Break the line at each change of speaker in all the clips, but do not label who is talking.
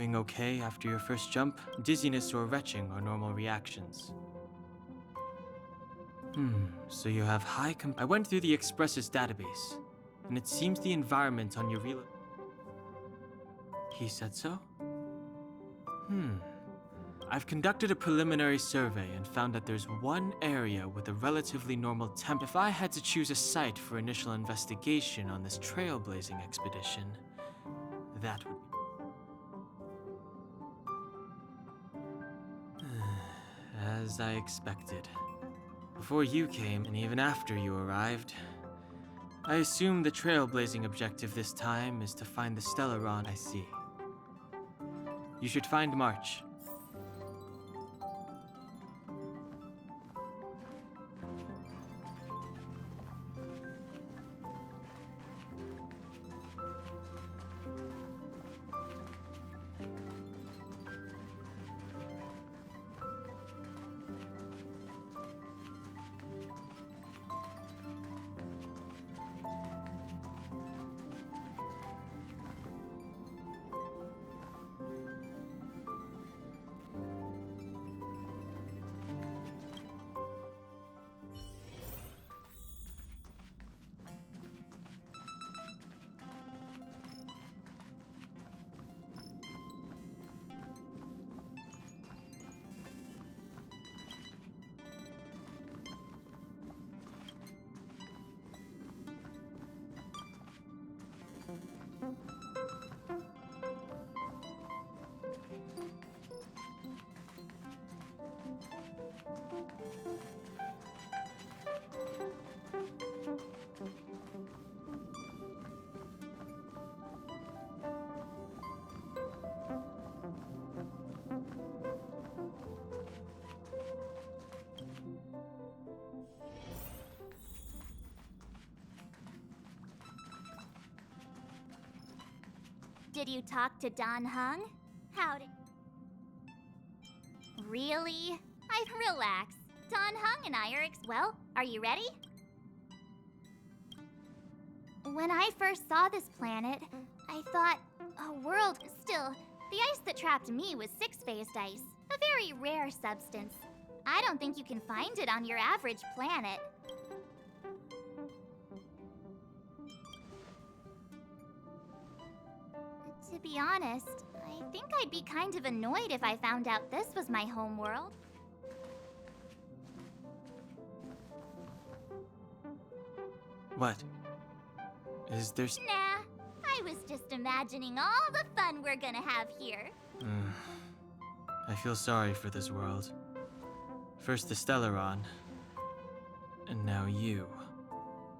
Doing okay after your first jump? Dizziness or retching are normal reactions. So you have high I went through the Express's database, and it seems the environment on your relo- He said so? I've conducted a preliminary survey and found that there's one area with a relatively normal temp. If I had to choose a site for initial investigation on this trailblazing expedition, that would be... As I expected. Before you came, and even after you arrived, I assume the trailblazing objective this time is to find the Stellaron I see. You should find March.
Did you talk to Don Hung? Howdy. Really? Relax. Don Hung and I are well, are you ready? When I first saw this planet, I thought a world. Still, the ice that trapped me was six-phased ice, a very rare substance. I don't think you can find it on your average planet. To be honest, I think I'd be kind of annoyed if I found out this was my homeworld.
What? Is there...
Nah, I was just imagining all the fun we're gonna have here.
I feel sorry for this world. First the Stellaron, and now you.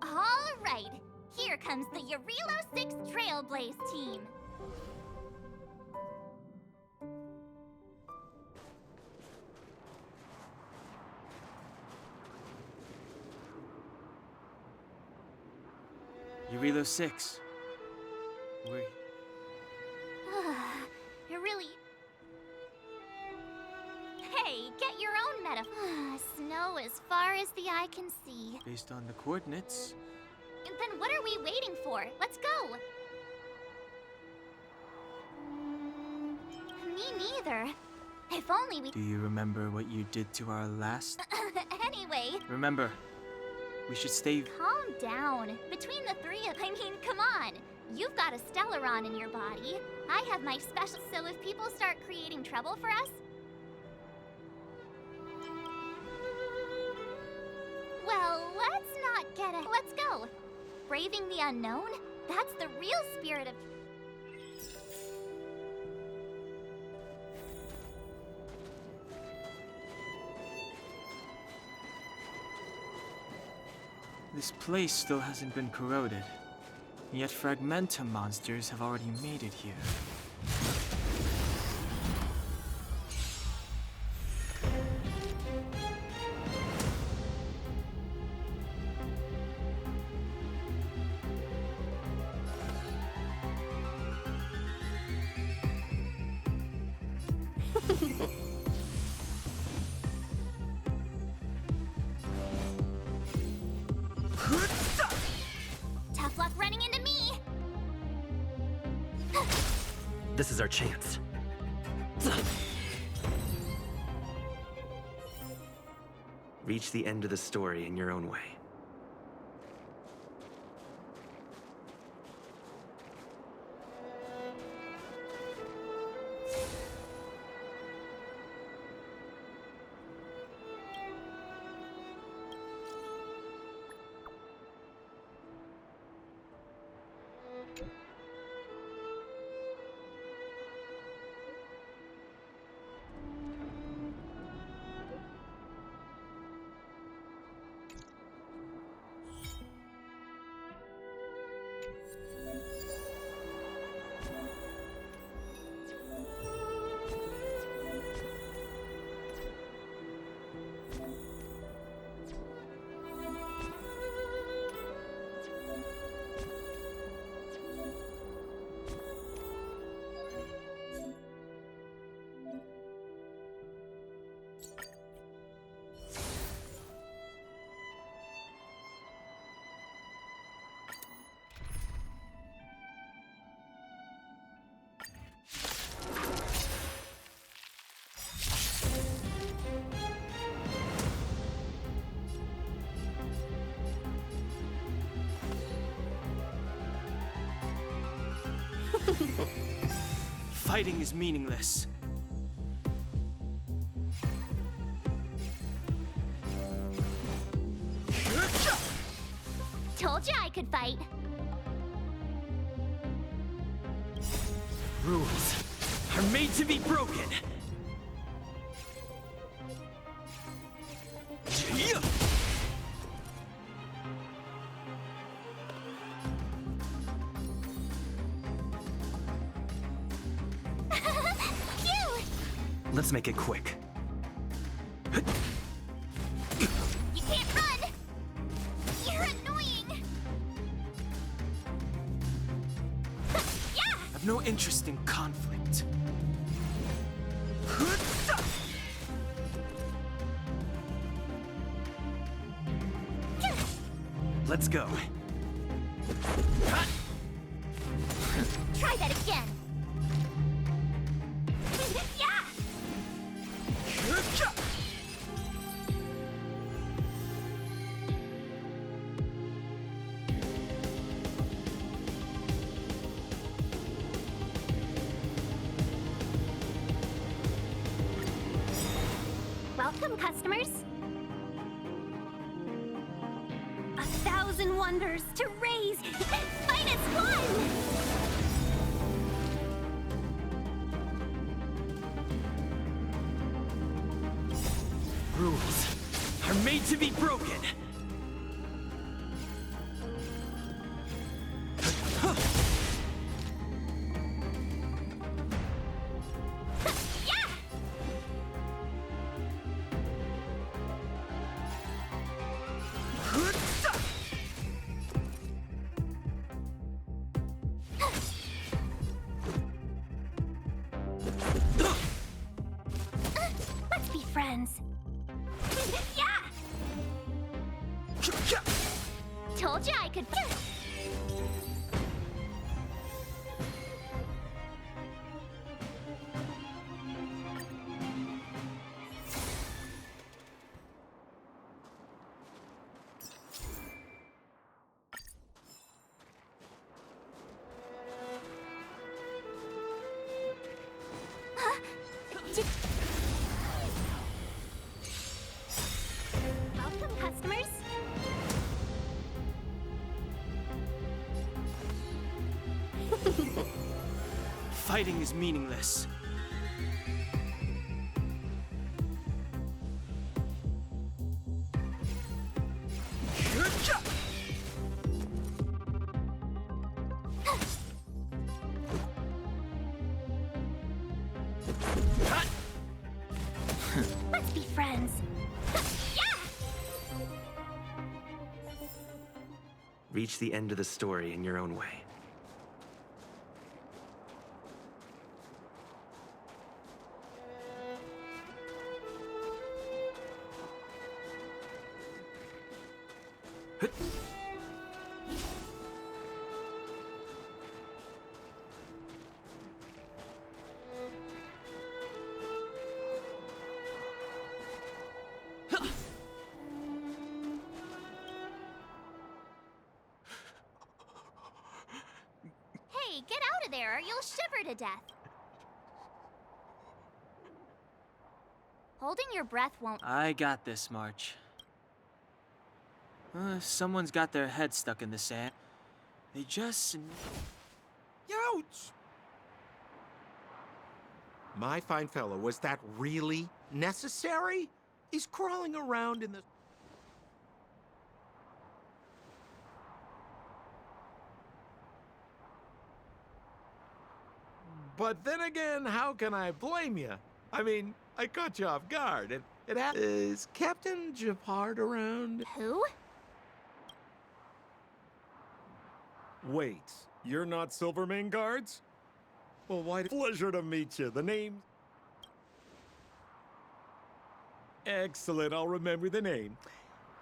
All right, here comes the Eurilo 6 Trailblaze team.
Eurilo 6. Where...
You're really... Hey, get your own metaphor. Snow as far as the eye can see.
Based on the coordinates...
Then what are we waiting for? Let's go! Me neither. If only we...
Do you remember what you did to our last...
Anyway...
Remember, we should stay...
Calm down. Between the three of... come on. You've got a Stellaron in your body. I have my special... So if people start creating trouble for us... Well, let's not get it. Let's go. Braving the unknown? That's the real spirit of...
This place still hasn't been corroded, yet Fragmentum monsters have already made it here.
Tough luck running into me!
This is our chance. Reach the end of the story in your own way.
Fighting is meaningless.
Told you I could fight.
Rules are made to be broken.
Phew!
Let's make it quick.
You can't run! You're annoying! Yeah!
I've no interest in conflict.
Let's go.
Try that again. Yeah! Welcome, customers. 1,000 wonders to raise minus one!
Rules are made to be broken.
Yeah! Let's be friends. Yeah! Told you I could. Welcome, customers.
Fighting is meaningless.
Let's be friends. Yeah!
Reach the end of the story in your own way.
of there or you'll shiver to death. Holding your breath won't...
I got this, March. Someone's got their head stuck in the sand. They just...
Ouch! My fine fellow, was that really necessary? He's crawling around in the... But then again, how can I blame you? I mean, I caught you off guard. Is Captain Japard around?
Who?
Wait, you're not Silvermane Guards? Well, why? Pleasure to meet you. The name... Excellent, I'll remember the name.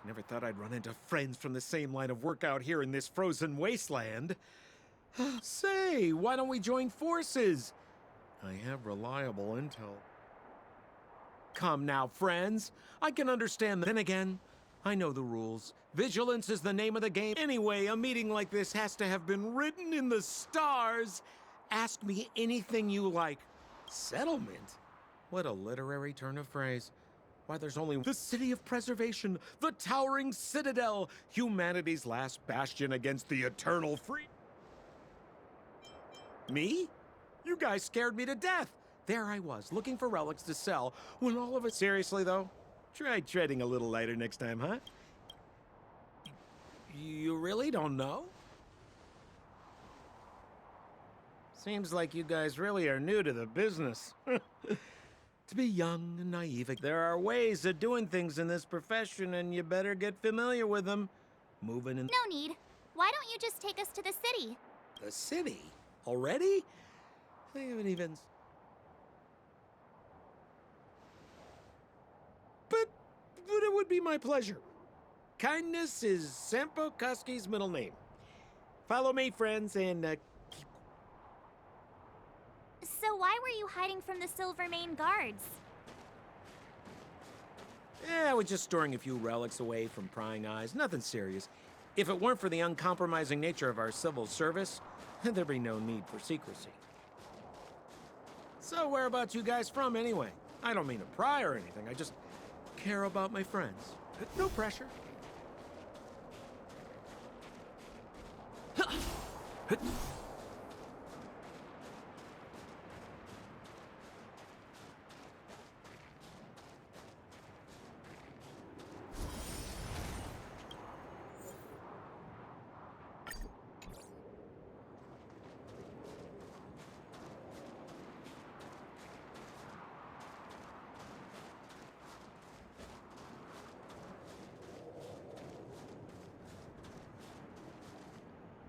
Never thought I'd run into friends from the same line of work out here in this frozen wasteland. Say, why don't we join forces? I have reliable intel. Come now, friends. I can understand. Then again, I know the rules. Vigilance is the name of the game. Anyway, a meeting like this has to have been written in the stars. Ask me anything you like. Settlement? What a literary turn of phrase. Why, there's only the city of preservation, the towering citadel, humanity's last bastion against the eternal free... Me? You guys scared me to death. There I was, looking for relics to sell, when all of it... Seriously, though? Try treading a little lighter next time, huh? You really don't know? Seems like you guys really are new to the business. To be young and naive, there are ways of doing things in this profession, and you better get familiar with them. Moving in...
No need. Why don't you just take us to the city?
The city? Already? I haven't even... But it would be my pleasure. Kindness is Sampo Koski's middle name. Follow me, friends, and keep...
So why were you hiding from the Silvermane Guards?
I was just storing a few relics away from prying eyes. Nothing serious. If it weren't for the uncompromising nature of our civil service, there'd be no need for secrecy. So whereabouts you guys from, anyway? I don't mean to pry or anything. I just care about my friends. No pressure.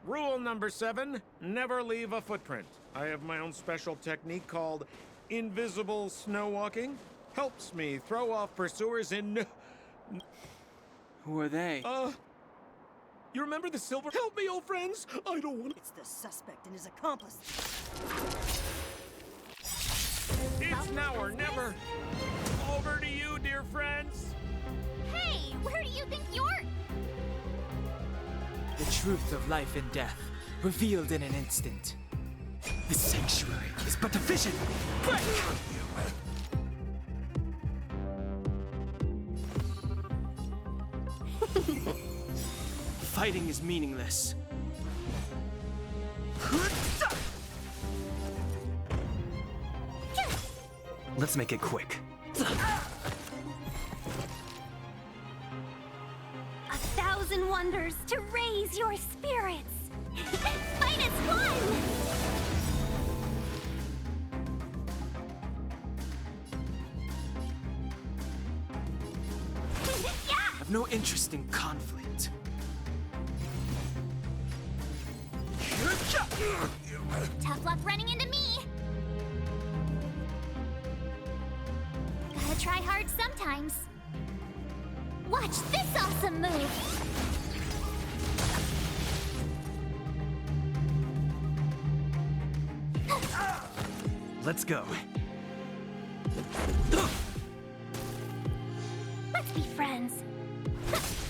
Rule number 7, never leave a footprint. I have my own special technique called invisible snow walking. Helps me throw off pursuers in...
Who are they?
You remember the silver... Help me, old friends! I don't want...
It's the suspect and his accomplice.
It's now or never! Over to you, dear friends!
Hey, where do you think you're...
The truth of life and death, revealed in an instant. The sanctuary is but a vision. Break!
Fighting is meaningless.
Let's make it quick.
1,000 wonders to raise your spirits. Fight as one! Yeah!
I've no interest in conflict.
Tough luck running into me. Gotta try hard sometimes. Watch this awesome move!
Let's go.
Let's be friends.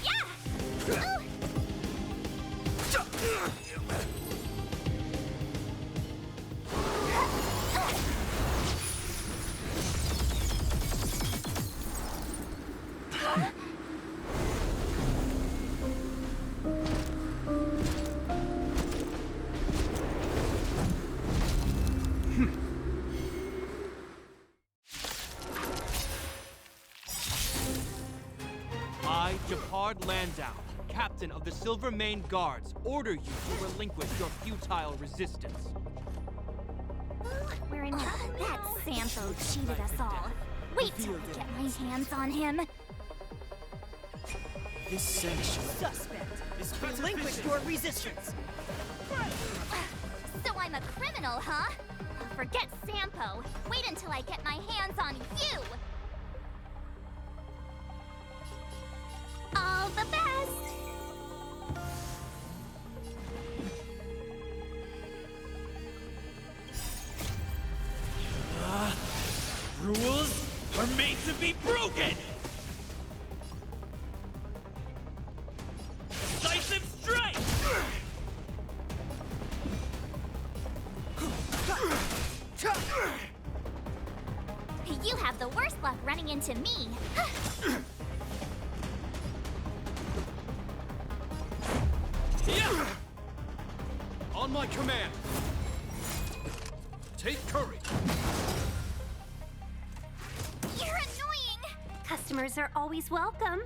Yeah!
Gerard Landau, captain of the Silvermane Guards, order you to relinquish your futile resistance.
We're in trouble. That Sampo cheated us all. Wait till I get my hands on him.
This sanctuary
Suspect!
is
Relinquish your resistance!
So I'm a criminal, huh? Forget Sampo. Wait until I get my hands on you! All the best!
Rules are made to be broken! Decisive strike!
You have the worst luck running into me.
Yeah! On my command! Take courage!
You're annoying!
Customers are always welcome.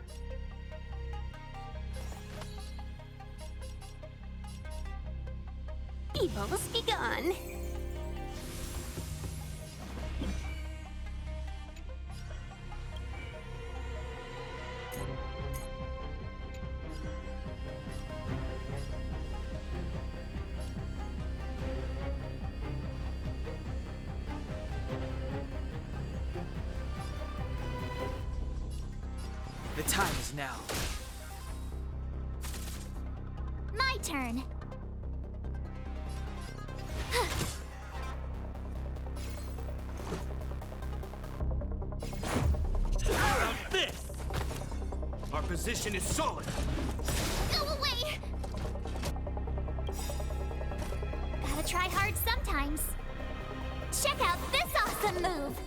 Evil's begun.
The time is now.
My turn.
How about this? Our position is solid.
Go away! Gotta try hard sometimes. Check out this awesome move!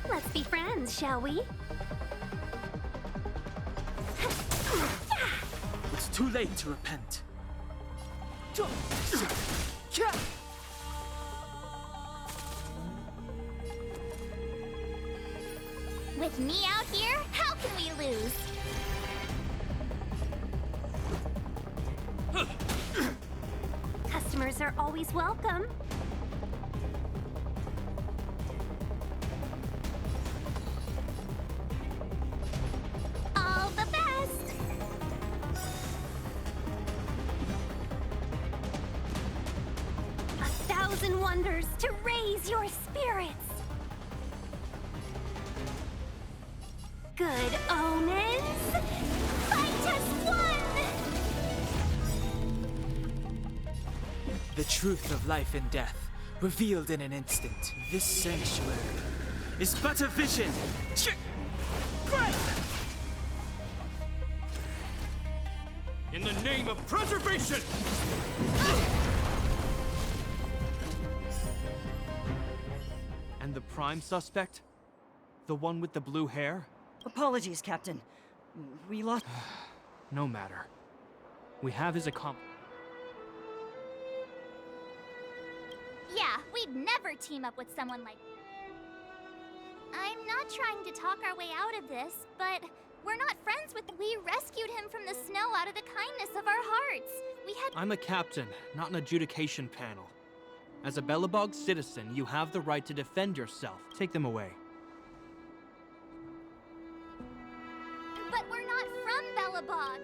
Let's be friends, shall we?
It's too late to repent.
With me out here, how can we lose?
Customers are always welcome.
All the best!
A thousand wonders to raise your spirits. Good omens. Fight as one!
The truth of life and death, revealed in an instant.
This sanctuary is but a vision.
In the name of preservation! And the prime suspect? The one with the blue hair?
Apologies, Captain. We lost...
No matter. We have his accomplice.
Yeah, we'd never team up with someone like... I'm not trying to talk our way out of this, but we're not friends with... We rescued him from the snow out of the kindness of our hearts. We had...
I'm a captain, not an adjudication panel. As a Belobog citizen, you have the right to defend yourself. Take them away.
But we're not from Belobog.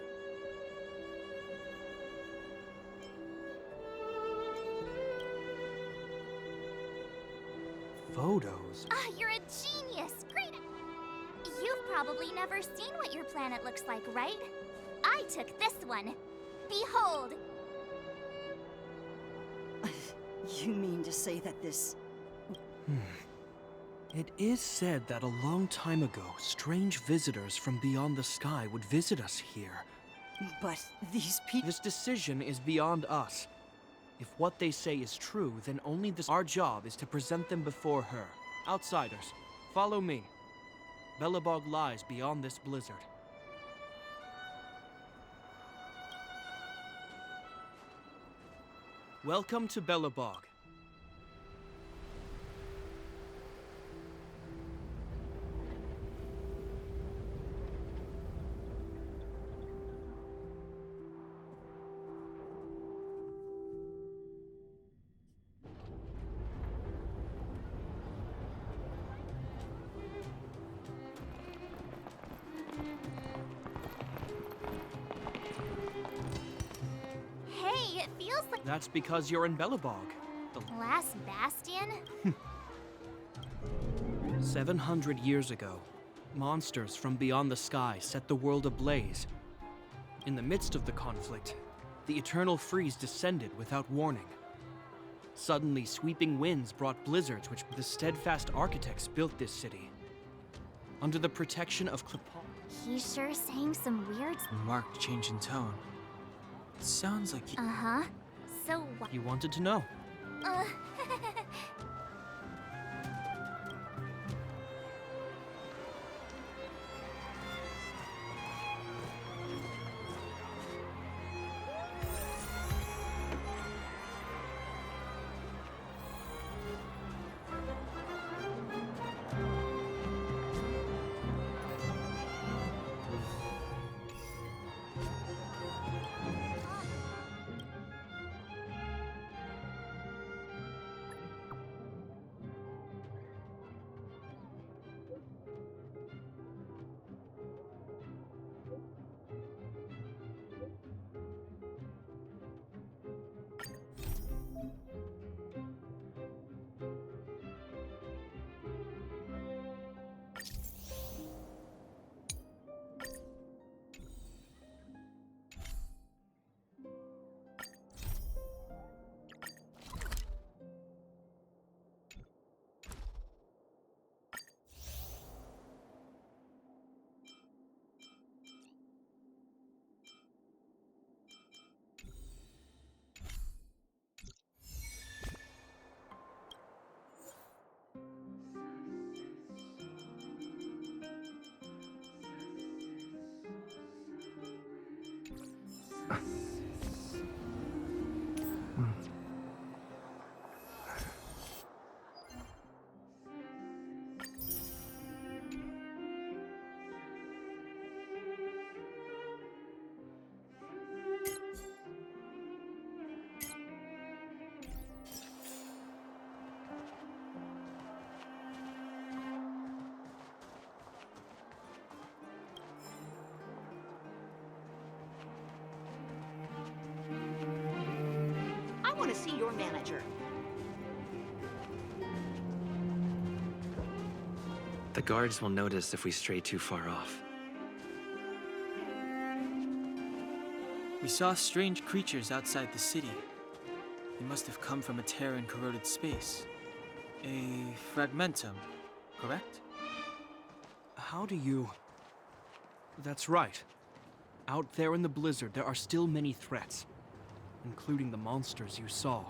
Photos?
Ah, you're a genius! Great! You've probably never seen what your planet looks like, right? I took this one. Behold!
You mean to say that this...
It is said that a long time ago, strange visitors from beyond the sky would visit us here.
But these people...
This decision is beyond us. If what they say is true, then only this... Our job is to present them before her. Outsiders, follow me. Belobog lies beyond this blizzard. Welcome to Belobog. That's because you're in Belobog. The
Last bastion?
700 years ago, monsters from beyond the sky set the world ablaze. In the midst of the conflict, the eternal freeze descended without warning. Suddenly, sweeping winds brought blizzards which the steadfast architects built this city. Under the protection of Klepoth.
He's sure saying some weird.
A marked change in tone. It sounds like he...
Uh-huh. So what?
You wanted to know.
Uh,
I want to see your manager.
The guards will notice if we stray too far off.
We saw strange creatures outside the city. They must have come from a Terran corroded space. A fragmentum, correct?
How do you... That's right. Out there in the blizzard, there are still many threats, including the monsters you saw.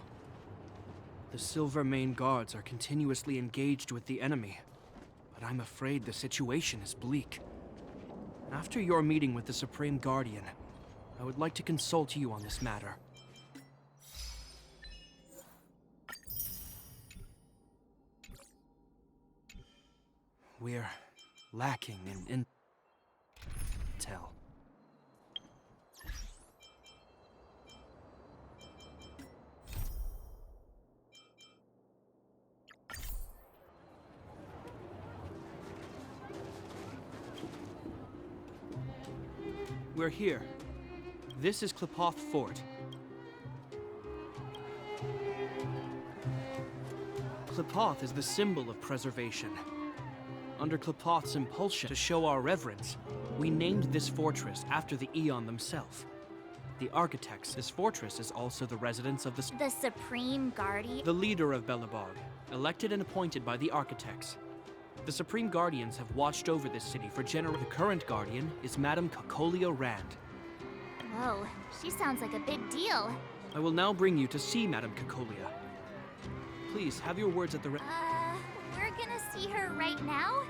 The Silvermane guards are continuously engaged with the enemy, but I'm afraid the situation is bleak. After your meeting with the Supreme Guardian, I would like to consult you on this matter. We're lacking in intel. We're here. This is Klepoth Fort. Klepoth is the symbol of preservation. Under Klepoth's impulsion to show our reverence, we named this fortress after the Aeon themselves. The architects, this fortress is also the residence of
the Supreme Guardian?
the leader of Belobog, elected and appointed by the architects. The Supreme Guardians have watched over this city for generations. The current Guardian is Madame Cocolia Rand.
Whoa, she sounds like a big deal.
I will now bring you to see Madame Cocolia. Please, have your words at the
We're gonna see her right now?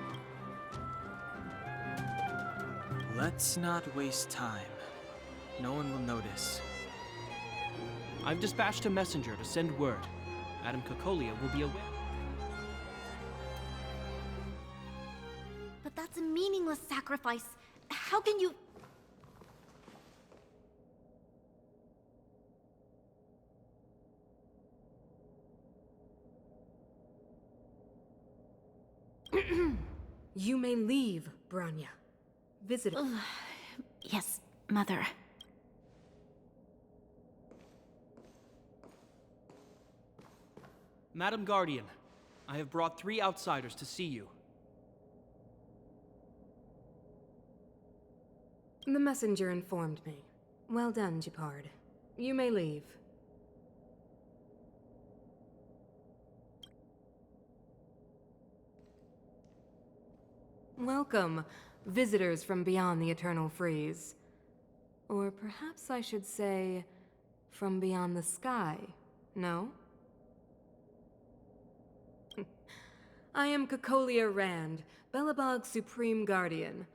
Let's not waste time. No one will notice.
I've dispatched a messenger to send word. Madame Cocolia will be aware.
But that's a meaningless sacrifice. How can you...
You may leave, Branya. Visit.
Yes, Mother.
Madam Guardian, I have brought 3 outsiders to see you.
The messenger informed me. Well done, Gepard. You may leave. Welcome, visitors from beyond the Eternal Freeze. Or perhaps I should say, from beyond the sky, no? I am Cocolia Rand, Belobog's Supreme Guardian.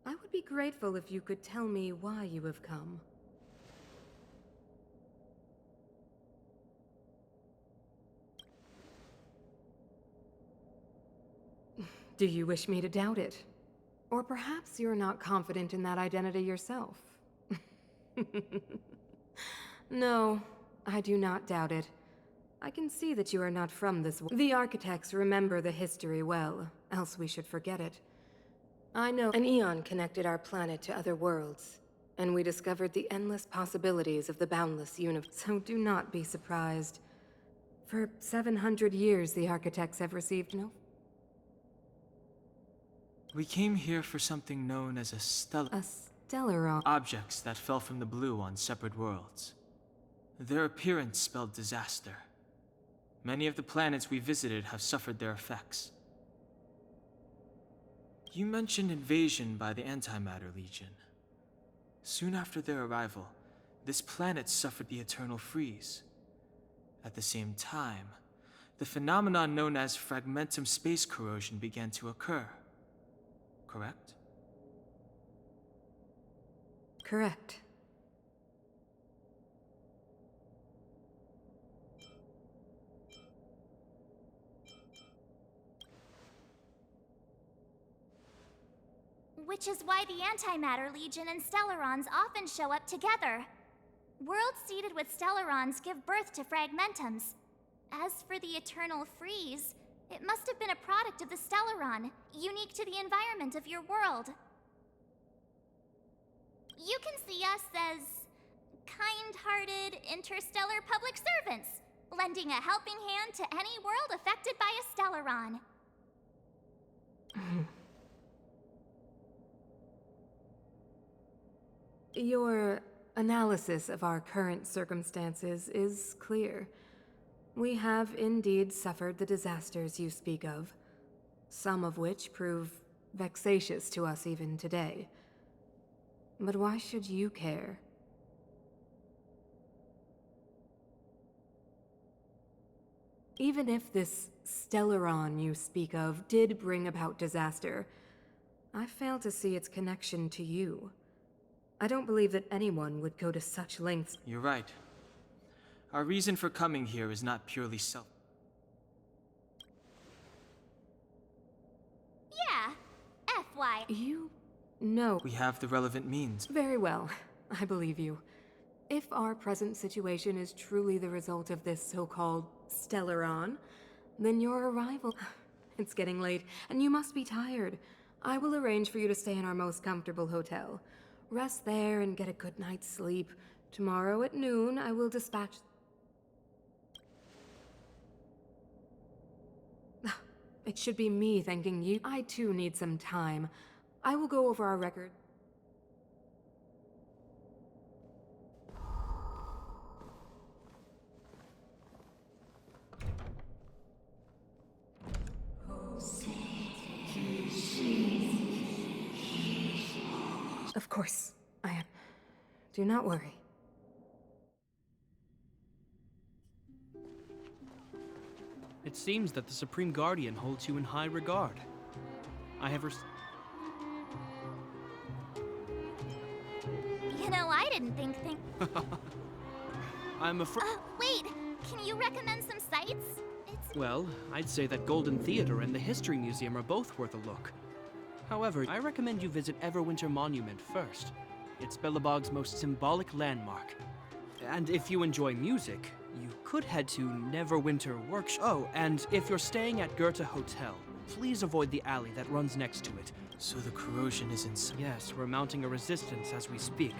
I would be grateful if you could tell me why you have come. Do you wish me to doubt it? Or perhaps you're not confident in that identity yourself? No, I do not doubt it. I can see that you are not from this world. The architects remember the history well, else we should forget it. I know an eon connected our planet to other worlds, and we discovered the endless possibilities of the boundless universe. So do not be surprised. For 700 years, the architects have received no...
We came here for something known as a
Stellaron.
Objects that fell from the blue on separate worlds. Their appearance spelled disaster. Many of the planets we visited have suffered their effects. You mentioned invasion by the Antimatter Legion. Soon after their arrival, this planet suffered the Eternal Freeze. At the same time, the phenomenon known as fragmentum space corrosion began to occur. Correct?
Correct.
Which is why the Antimatter Legion and Stellarons often show up together. Worlds seeded with Stellarons give birth to fragmentums. As for the Eternal Freeze, it must have been a product of the Stellaron, unique to the environment of your world. You can see us as kind-hearted interstellar public servants, lending a helping hand to any world affected by a Stellaron.
Your analysis of our current circumstances is clear. We have indeed suffered the disasters you speak of, some of which prove vexatious to us even today. But why should you care? Even if this Stellaron you speak of did bring about disaster, I fail to see its connection to you. I don't believe that anyone would go to such lengths.
You're right. Our reason for coming here is not purely self.
Yeah, FY.
You know.
We have the relevant means.
Very well. I believe you. If our present situation is truly the result of this so-called Stellaron, then your arrival... It's getting late, and you must be tired. I will arrange for you to stay in our most comfortable hotel. Rest there and get a good night's sleep. Tomorrow at noon, I will dispatch... It should be me thanking you. I too need some time. I will go over our record. Of course, I am. Do not worry.
It seems that the Supreme Guardian holds you in high regard. I have
You know, I didn't think
I'm afraid...
wait, can you recommend some sites? It's...
Well, I'd say that Golden Theater and the History Museum are both worth a look. However, I recommend you visit Everwinter Monument first. It's Belobog's most symbolic landmark. And if you enjoy music, you could head to Neverwinter Workshop. Oh, and if you're staying at Goethe Hotel, please avoid the alley that runs next to it.
So the corrosion is inside.
Yes, we're mounting a resistance as we speak.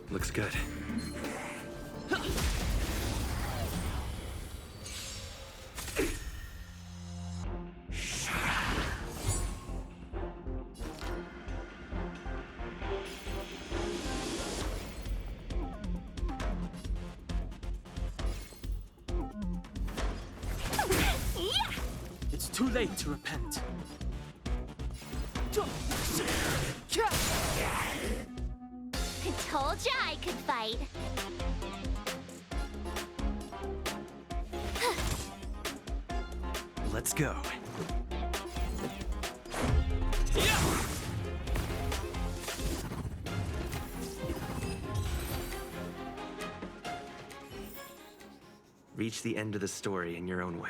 Looks good.
It's too late to repent.
I told ya I could fight.
Let's go. Reach the end of the story in your own way.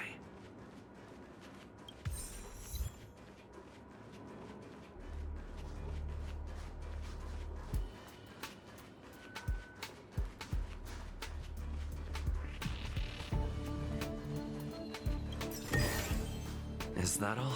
Is that all?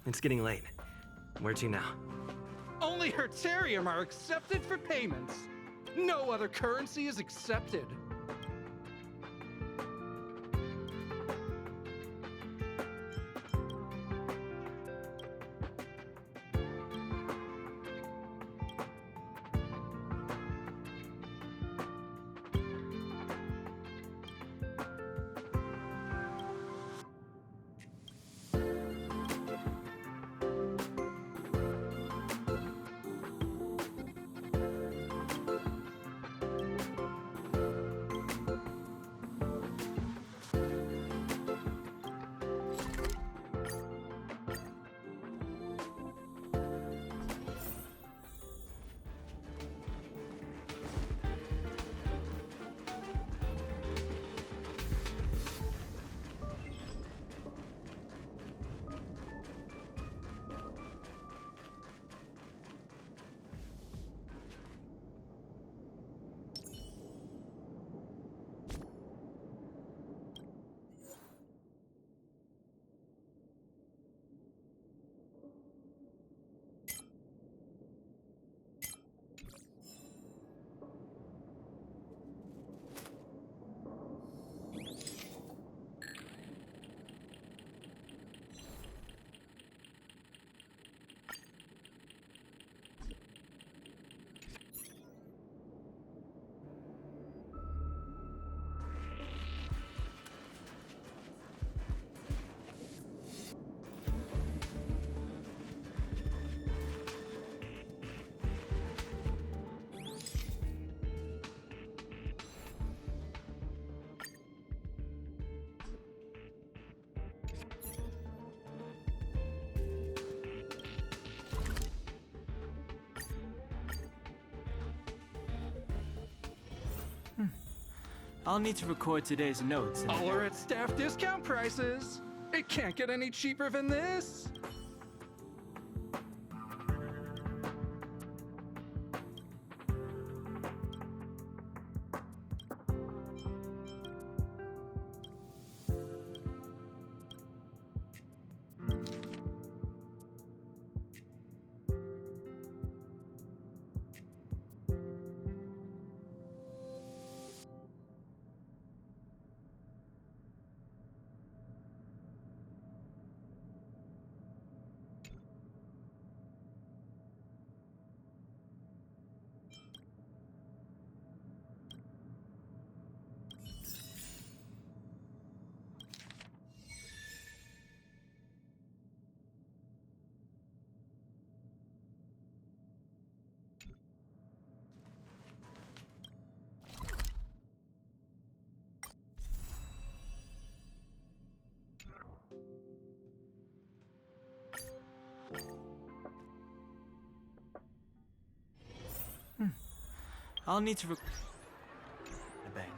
It's getting late. Where to now?
Only Hertarium are accepted for payments. No other currency is accepted.
I'll need to record today's notes.
All are at staff discount prices. It can't get any cheaper than this.
I'll need to the bank.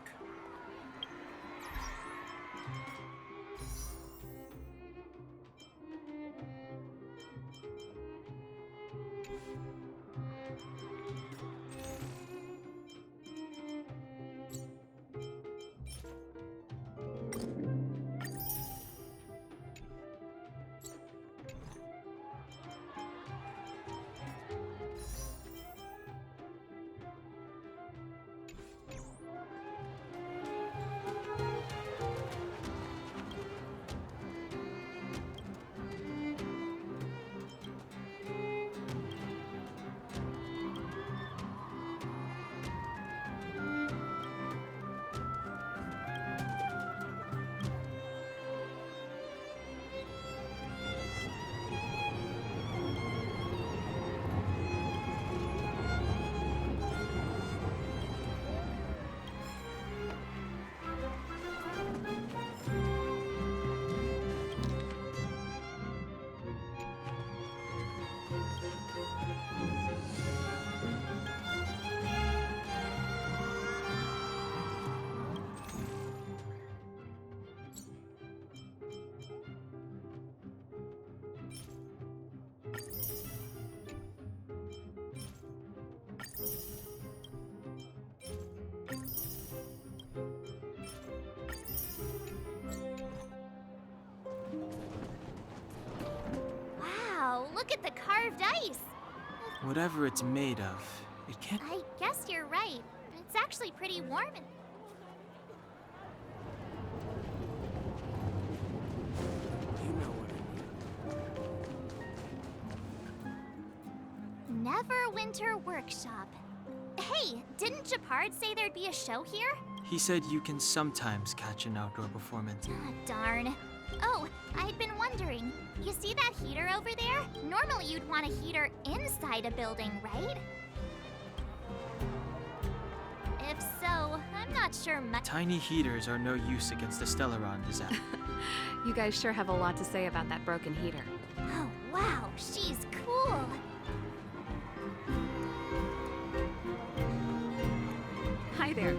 Look at the carved ice!
Whatever it's made of, it can't.
I guess you're right. It's actually pretty warm in... Neverwinter Workshop. Hey, didn't Japard say there'd be a show here?
He said you can sometimes catch an outdoor performance.
Ah, darn. Oh, I'd been wondering. You see that heater over there? Normally you'd want a heater inside a building, right? If so, I'm not sure
Tiny heaters are no use against the Stellaron, is that?
You guys sure have a lot to say about that broken heater.
Oh, wow, she's cool.
Hi there.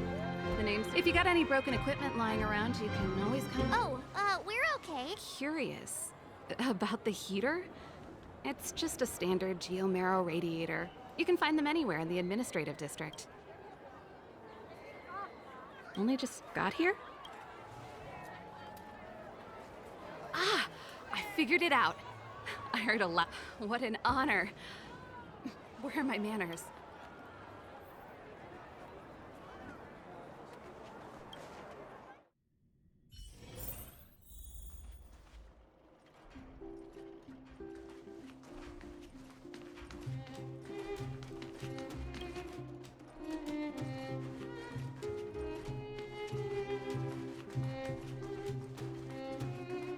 The name's... If you got any broken equipment lying around, you can always come...
Oh, we're okay.
Curious. About the heater? It's just a standard geomarrow radiator. You can find them anywhere in the administrative district. Only just got here? Ah! I figured it out. I heard a lot. What an honor. Where are my manners?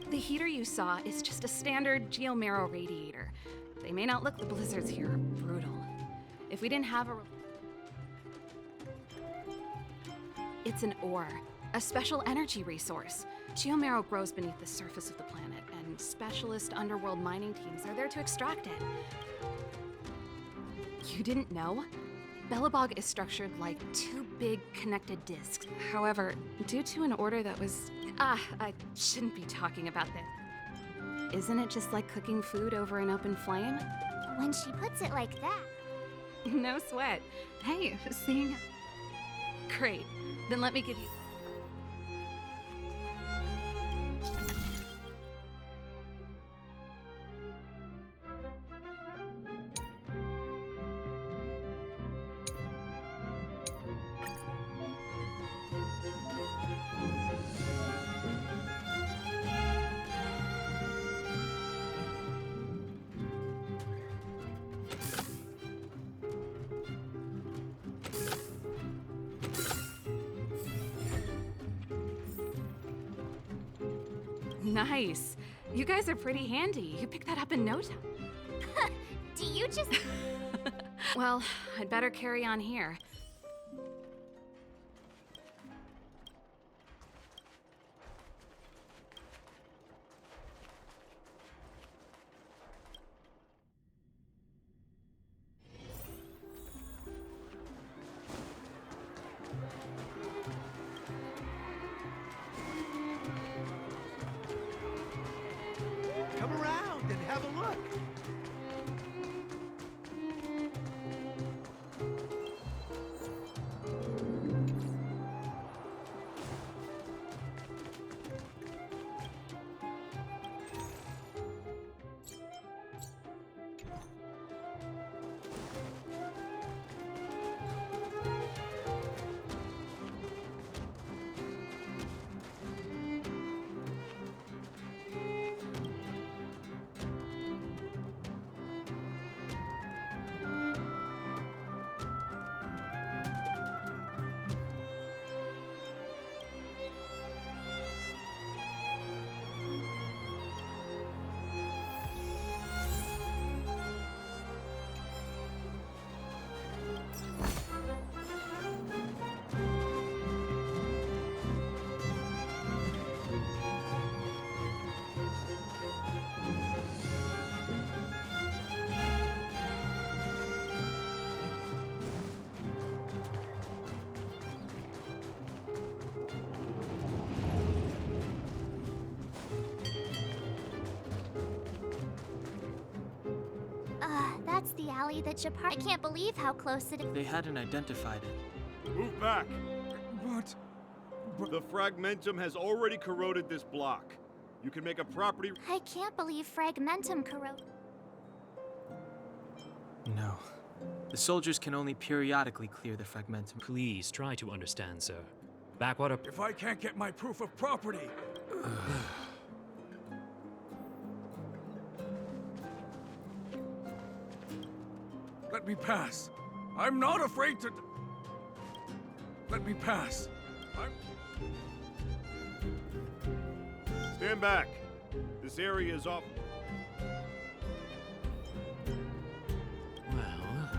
The heater you saw is just a standard geomarrow radiator. They may not look the blizzards here are brutal. If we didn't have a... It's an ore, a special energy resource. Geomarrow grows beneath the surface of the planet, and specialist underworld mining teams are there to extract it. You didn't know? Belobog is structured like two big connected discs. However, due to an order that was... I shouldn't be talking about this. Isn't it just like cooking food over an open flame?
When she puts it like that.
No sweat. Hey, seeing... Great. Then let me give you... Nice. You guys are pretty handy. You picked that up in no time.
Do you just...
Well, I'd better carry on here.
Come around and have a look.
That's the alley that Japard... I can't believe how close it is.
They hadn't identified it.
Move back! What? The fragmentum has already corroded this block. You can make a property...
I can't believe Fragmentum corrode...
No. The soldiers can only periodically clear the fragmentum.
Please try to understand, sir. Backwater.
If I can't get my proof of property... Let me pass. I'm not afraid to... Let me pass.
Stand back. This area is off.
Well,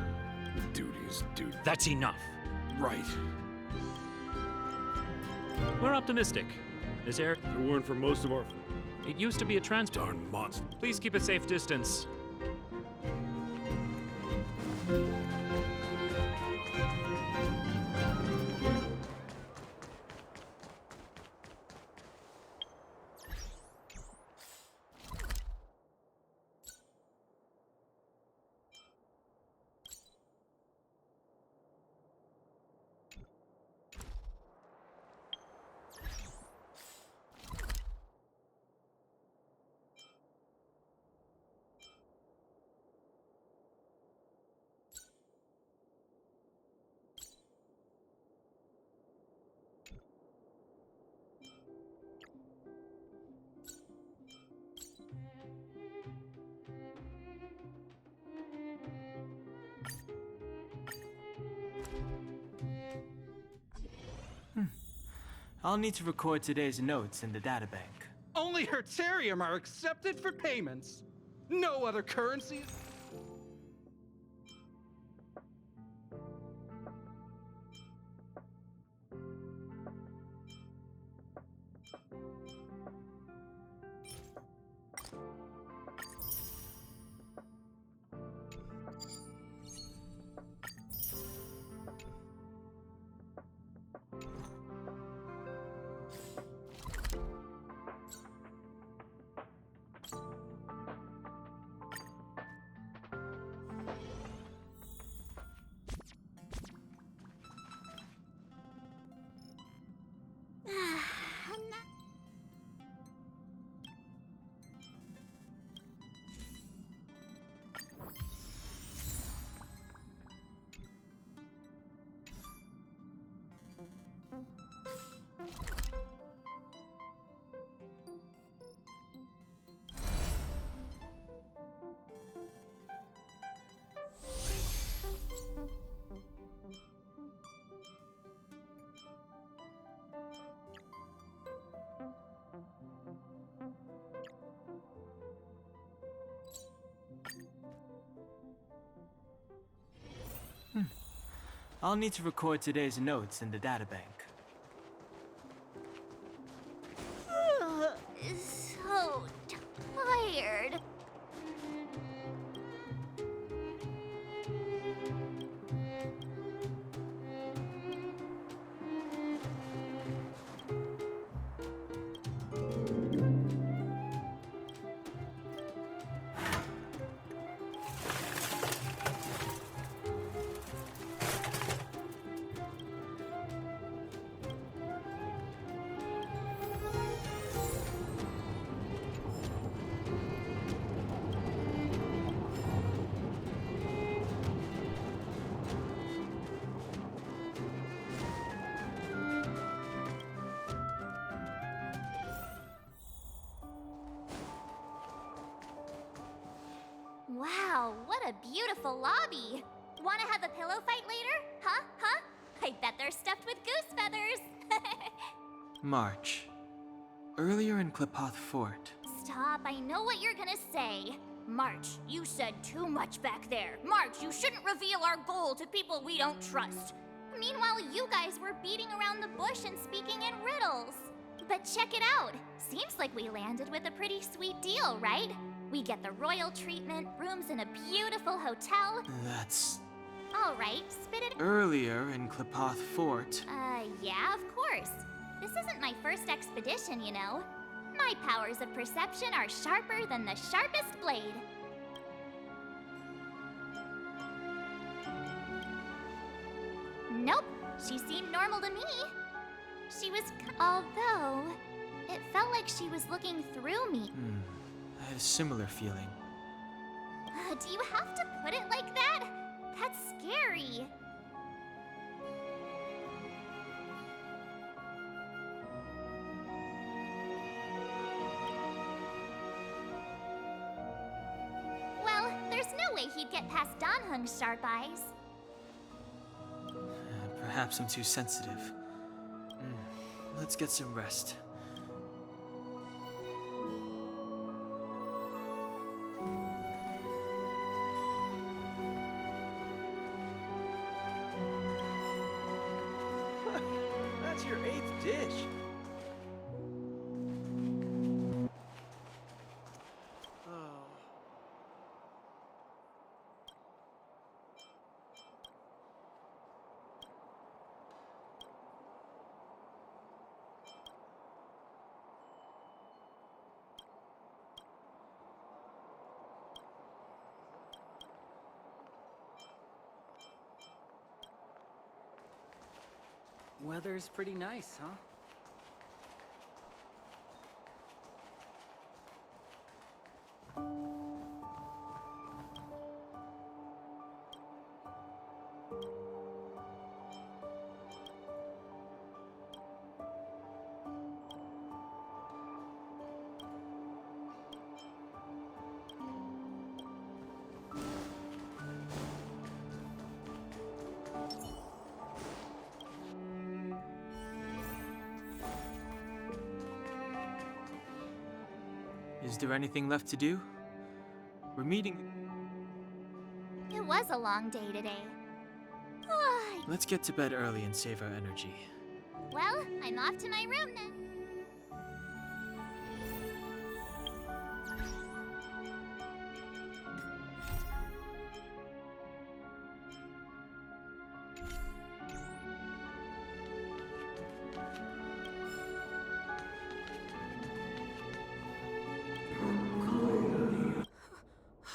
Duty is duty.
that's enough.
Right.
We're optimistic. This area.
There weren't for most of our...
It used to be a transport.
Darn monster.
Please keep a safe distance.
I'll need to record today's notes in the databank.
Only Hertarium are accepted for payments. No other currencies.
I'll need to record today's notes in the databank.
So tired. Wow, what a beautiful lobby. Wanna have a pillow fight later? Huh? Huh? I bet they're stuffed with goose feathers.
March. Earlier in Klipoth Fort.
Stop, I know what you're gonna say. March, you said too much back there. March, you shouldn't reveal our goal to people we don't trust. Meanwhile, you guys were beating around the bush and speaking in riddles. But check it out. Seems like we landed with a pretty sweet deal, right? We get the royal treatment, rooms in a beautiful hotel.
That's...
All right, spit it.
Earlier in Klipoth Fort.
Yeah, of course. This isn't my first expedition, you know. My powers of perception are sharper than the sharpest blade. Nope, she seemed normal to me. She was, although, it felt like she was looking through me.
I had a similar feeling.
Do you have to put it like that? That's scary. Well, there's no way he'd get past Danhung's sharp eyes.
Perhaps I'm too sensitive. Let's get some rest.
That's your 8th dish.
Weather's pretty nice, huh?
Is there anything left to do? We're meeting.
It was a long day today.
Let's get to bed early and save our energy.
Well, I'm off to my room then.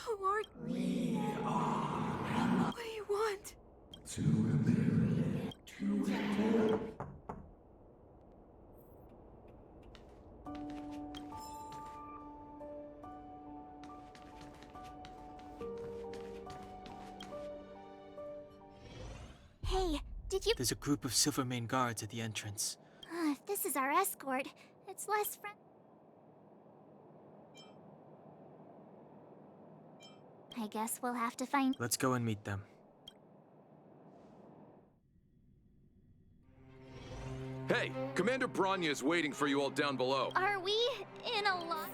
Who are we? What do you want?
Hey, did you—
There's a group of Silvermane guards at the entrance.
If this is our escort, it's less friend— I guess we'll have to find—
Let's go and meet them.
Hey, Commander Branya is waiting for you all down below.
Are we in a lot?